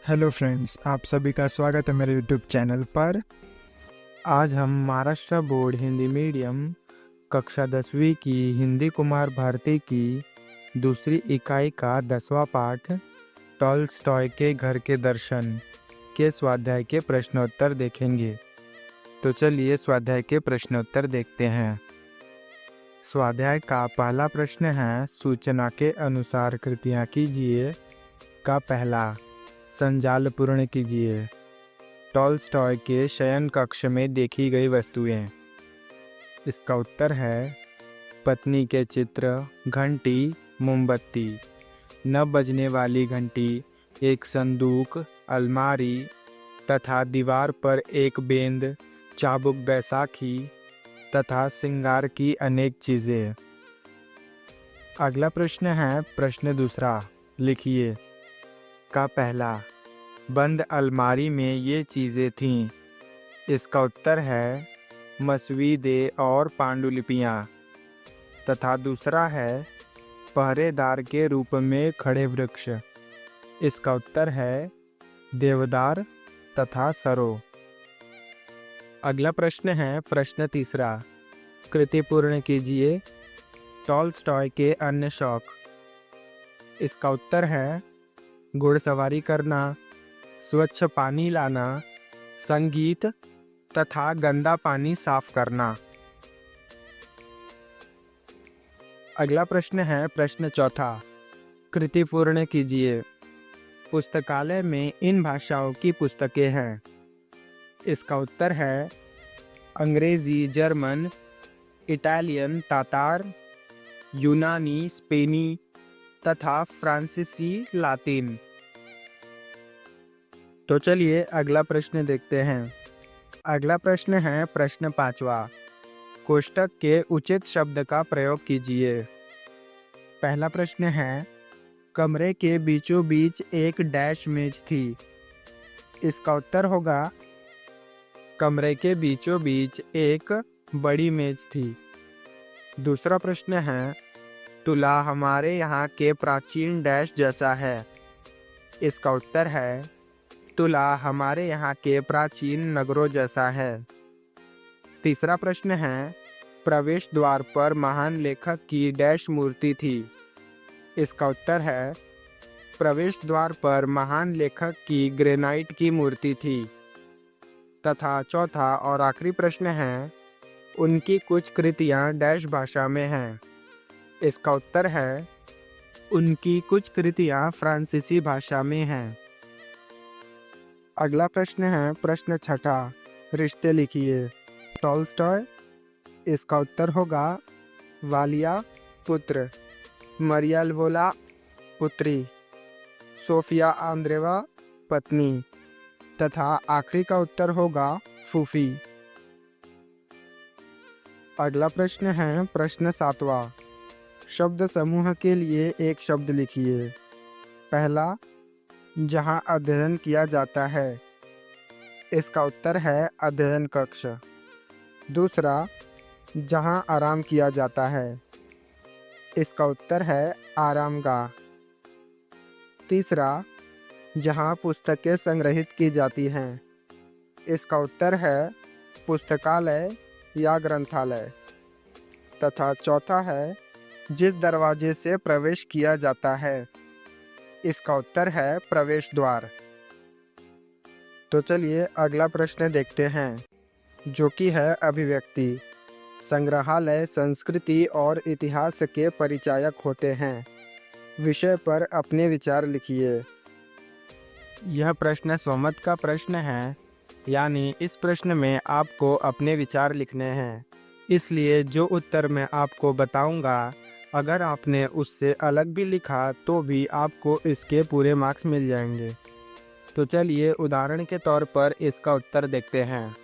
Hello friends, आप सभी का स्वागत है मेरे यूट्यूब चैनल पर। आज हम महाराष्ट्र बोर्ड हिंदी मीडियम कक्षा 10वीं की हिंदी कुमार भारती की दूसरी इकाई का 10वां पाठ टॉलस्टॉय के घर के दर्शन के स्वाध्याय के प्रश्नोत्तर देखेंगे। तो चलिए स्वाध्याय के प्रश्नोत्तर देखते हैं। स्वाध्याय का पहला प्रश्न है, सूचना के अनुसार कृतियाँ कीजिए का पहला, संजाल पूर्ण कीजिए। टॉलस्टॉय के शयन कक्ष में देखी गई वस्तुएं। इसका उत्तर है पत्नी के चित्र, घंटी, मोमबत्ती, न बजने वाली घंटी, एक संदूक, अलमारी तथा दीवार पर एक बेंद, चाबुक, बैसाखी तथा श्रृंगार की अनेक चीजें। अगला प्रश्न है, प्रश्न दूसरा, लिखिए का पहला, बंद अलमारी में ये चीज़ें थीं। इसका उत्तर है मसवीदे और पांडुलिपियाँ। तथा दूसरा है पहरेदार के रूप में खड़े वृक्ष। इसका उत्तर है देवदार तथा सरो। अगला प्रश्न है, प्रश्न तीसरा, कृति पूर्ण कीजिए। टॉलस्टॉय के अन्य शौक। इसका उत्तर है घुड़सवारी करना, स्वच्छ पानी लाना, संगीत तथा गंदा पानी साफ करना। अगला प्रश्न है, प्रश्न चौथा, कृति पूर्ण कीजिए। पुस्तकालय में इन भाषाओं की पुस्तकें हैं। इसका उत्तर है अंग्रेजी, जर्मन, इटालियन, तातार, यूनानी, स्पेनी तथा फ्रांसीसी, लातिन। तो चलिए अगला प्रश्न देखते हैं। अगला प्रश्न है, प्रश्न पांचवा, कोष्ठक के उचित शब्द का प्रयोग कीजिए। पहला प्रश्न है, कमरे के बीचों बीच एक डैश मेज थी। इसका उत्तर होगा कमरे के बीचों बीच एक बड़ी मेज थी। दूसरा प्रश्न है, तुला हमारे यहाँ के प्राचीन डैश जैसा है। इसका उत्तर है तुला हमारे यहाँ के प्राचीन नगरों जैसा है। तीसरा प्रश्न है, प्रवेश द्वार पर महान लेखक की डैश मूर्ति थी। इसका उत्तर है प्रवेश द्वार पर महान लेखक की ग्रेनाइट की मूर्ति थी। तथा चौथा और आखिरी प्रश्न है, उनकी कुछ कृतियाँ डैश भाषा में हैं। इसका उत्तर है उनकी कुछ कृतियाँ फ्रांसीसी भाषा में हैं। अगला प्रश्न है, प्रश्न छठा, रिश्ते लिखिए। टॉलस्टॉय। इसका उत्तर होगा वालिया पुत्र, मरिया लवोला पुत्री, सोफिया आंद्रेवा पत्नी तथा आखिरी का उत्तर होगा फूफी। अगला प्रश्न है, प्रश्न सातवां, शब्द समूह के लिए एक शब्द लिखिए। पहला, जहाँ अध्ययन किया जाता है। इसका उत्तर है अध्ययन कक्ष। दूसरा, जहाँ आराम किया जाता है। इसका उत्तर है आरामगाह। तीसरा, जहाँ पुस्तकें संग्रहित की जाती हैं। इसका उत्तर है पुस्तकालय या ग्रंथालय। तथा चौथा है जिस दरवाजे से प्रवेश किया जाता है। इसका उत्तर है प्रवेश द्वार। तो चलिए अगला प्रश्न देखते हैं, जो कि है अभिव्यक्ति। संग्रहालय संस्कृति और इतिहास के परिचायक होते हैं। विषय पर अपने विचार लिखिए। यह प्रश्न स्वमत का प्रश्न है, यानी इस प्रश्न में आपको अपने विचार लिखने हैं। इसलिए जो उत्तर मैं आपको बताऊंगा, अगर आपने उससे अलग भी लिखा तो भी आपको इसके पूरे मार्क्स मिल जाएंगे। तो चलिए उदाहरण के तौर पर इसका उत्तर देखते हैं।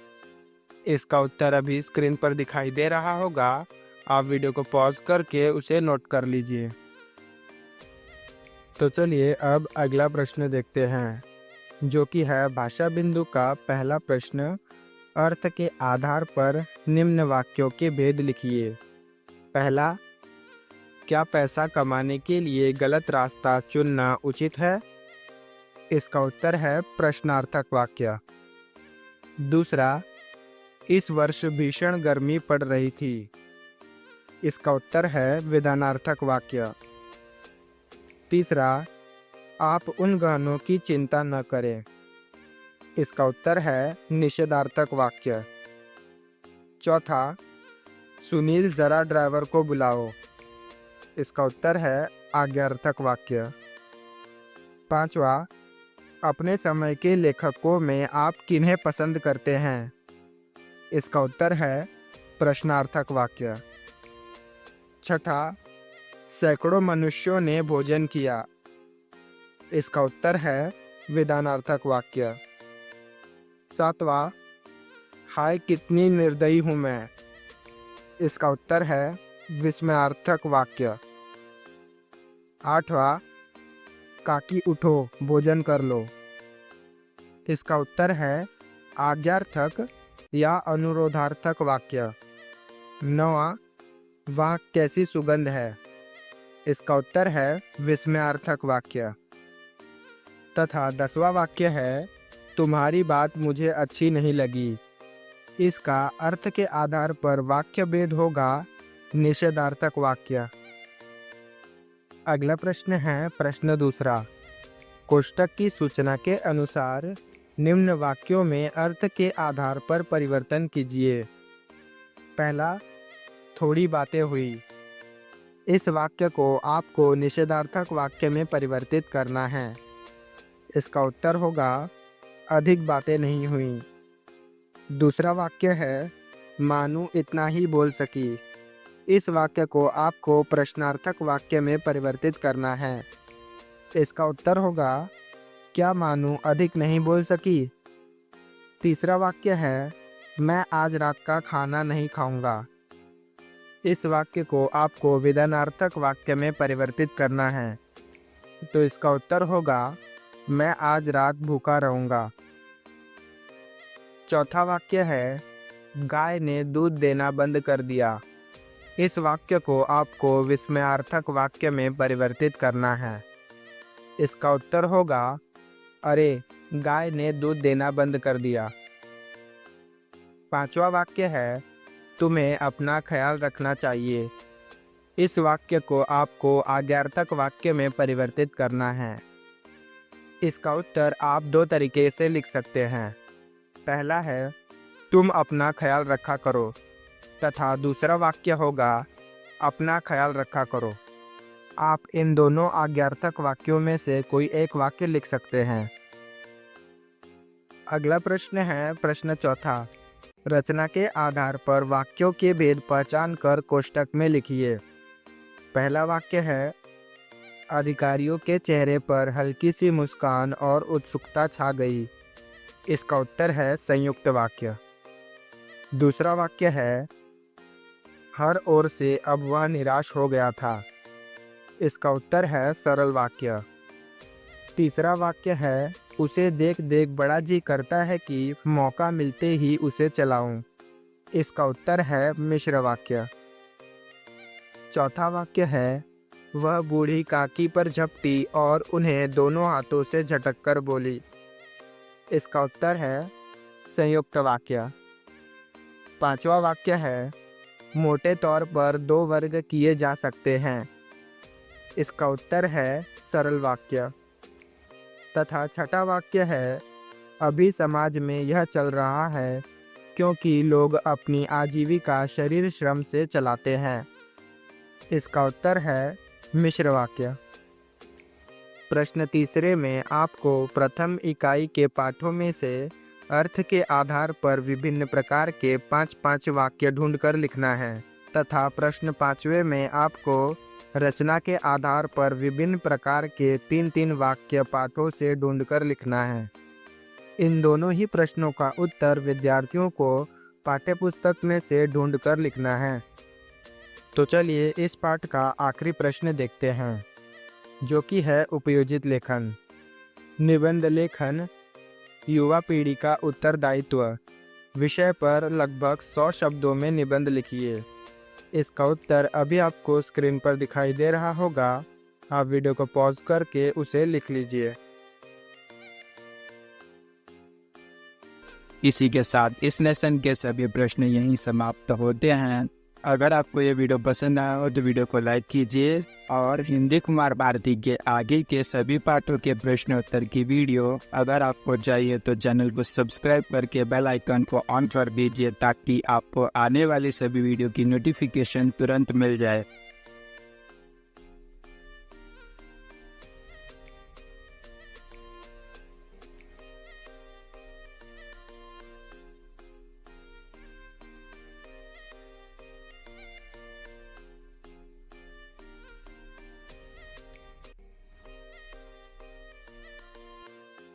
इसका उत्तर अभी स्क्रीन पर दिखाई दे रहा होगा। आप वीडियो को पॉज करके उसे नोट कर लीजिए। तो चलिए अब अगला प्रश्न देखते हैं, जो कि है भाषा बिंदु का पहला प्रश्न। अर्थ के आधार पर निम्न वाक्यों के भेद लिखिए। पहला, क्या पैसा कमाने के लिए गलत रास्ता चुनना उचित है? इसका उत्तर है प्रश्नार्थक वाक्य। दूसरा, इस वर्ष भीषण गर्मी पड़ रही थी। इसका उत्तर है विधानार्थक वाक्य। तीसरा, आप उन गहनों की चिंता न करें। इसका उत्तर है निषेधार्थक वाक्य। चौथा, सुनील जरा ड्राइवर को बुलाओ। इसका उत्तर है आज्ञार्थक वाक्य। पांचवा, अपने समय के लेखकों में आप किन्हें पसंद करते हैं। इसका उत्तर है प्रश्नार्थक वाक्य। छठा, सैकड़ों मनुष्यों ने भोजन किया। इसका उत्तर है विधानार्थक वाक्य। सातवां, हाय कितनी निर्दयी हूं मैं। इसका उत्तर है विस्मयार्थक वाक्य। आठवां, काकी उठो भोजन कर लो। इसका उत्तर है आज्ञार्थक या अनुरोधार्थक वाक्य। नौवां, वाह कैसी सुगंध है। इसका उत्तर है विस्मयार्थक वाक्य। तथा 10वां वाक्य है तुम्हारी बात मुझे अच्छी नहीं लगी। इसका अर्थ के आधार पर वाक्य भेद होगा निषेधार्थक वाक्य। अगला प्रश्न है प्रश्न दूसरा। कोष्टक की सूचना के अनुसार निम्न वाक्यों में अर्थ के आधार पर परिवर्तन कीजिए। पहला, थोड़ी बातें हुई। इस वाक्य को आपको निषेधार्थक वाक्य में परिवर्तित करना है। इसका उत्तर होगा अधिक बातें नहीं हुई। दूसरा वाक्य है मानू इतना ही बोल सकी। इस वाक्य को आपको प्रश्नार्थक वाक्य में परिवर्तित करना है। इसका उत्तर होगा क्या मानू अधिक नहीं बोल सकी। तीसरा वाक्य है मैं आज रात का खाना नहीं खाऊंगा। इस वाक्य को आपको विधानार्थक वाक्य में परिवर्तित करना है। तो इसका उत्तर होगा मैं आज रात भूखा रहूंगा। चौथा वाक्य है गाय ने दूध देना बंद कर दिया। इस वाक्य को आपको विस्मयार्थक वाक्य में परिवर्तित करना है। इसका उत्तर होगा अरे गाय ने दूध देना बंद कर दिया। पांचवा वाक्य है तुम्हें अपना ख्याल रखना चाहिए। इस वाक्य को आपको आज्ञार्थक वाक्य में परिवर्तित करना है। इसका उत्तर आप दो तरीके से लिख सकते हैं। पहला है तुम अपना ख्याल रखा करो तथा दूसरा वाक्य होगा अपना ख्याल रखा करो। आप इन दोनों आज्ञार्थक वाक्यों में से कोई एक वाक्य लिख सकते हैं। अगला प्रश्न है प्रश्न चौथा। रचना के आधार पर वाक्यों के भेद पहचान कर कोष्टक में लिखिए। पहला वाक्य है अधिकारियों के चेहरे पर हल्की सी मुस्कान और उत्सुकता छा गई। इसका उत्तर है संयुक्त वाक्य। दूसरा वाक्य है हर ओर से अब वह निराश हो गया था। इसका उत्तर है सरल वाक्य। तीसरा वाक्य है उसे देख देख बड़ा जी करता है कि मौका मिलते ही उसे चलाऊं। इसका उत्तर है मिश्र वाक्य। चौथा वाक्य है वह बूढ़ी काकी पर झपटी और उन्हें दोनों हाथों से झटककर बोली। इसका उत्तर है संयुक्त वाक्य। पांचवा वाक्य है मोटे तौर पर दो वर्ग किए जा सकते हैं। इसका उत्तर है सरल वाक्य। तथा छठा वाक्य है अभी समाज में यह चल रहा है क्योंकि लोग अपनी आजीविका शरीर श्रम से चलाते हैं। इसका उत्तर है मिश्र वाक्य। प्रश्न तीसरे में आपको प्रथम इकाई के पाठों में से अर्थ के आधार पर विभिन्न प्रकार के 5-5 वाक्य ढूंढकर लिखना है तथा प्रश्न पांचवे में आपको रचना के आधार पर विभिन्न प्रकार के 3-3 वाक्य पाठों से ढूंढकर लिखना है। इन दोनों ही प्रश्नों का उत्तर विद्यार्थियों को पाठ्यपुस्तक में से ढूंढकर लिखना है। तो चलिए इस पाठ का आखिरी प्रश्न देखते हैं जो कि है उपयोजित लेखन। निबंध लेखन युवा पीढ़ी का उत्तरदायित्व विषय पर लगभग 100 शब्दों में निबंध लिखिए। इसका उत्तर अभी आपको स्क्रीन पर दिखाई दे रहा होगा। आप वीडियो को पॉज करके उसे लिख लीजिए। इसी के साथ इस लेसन के सभी प्रश्न यहीं समाप्त होते हैं। अगर आपको ये वीडियो पसंद आया हो तो वीडियो को लाइक कीजिए और हिंदी कुमार भारती के आगे के सभी पाठों के प्रश्न उत्तर की वीडियो अगर आपको चाहिए तो चैनल को सब्सक्राइब करके बेल आइकन को ऑन कर दीजिए ताकि आपको आने वाली सभी वीडियो की नोटिफिकेशन तुरंत मिल जाए।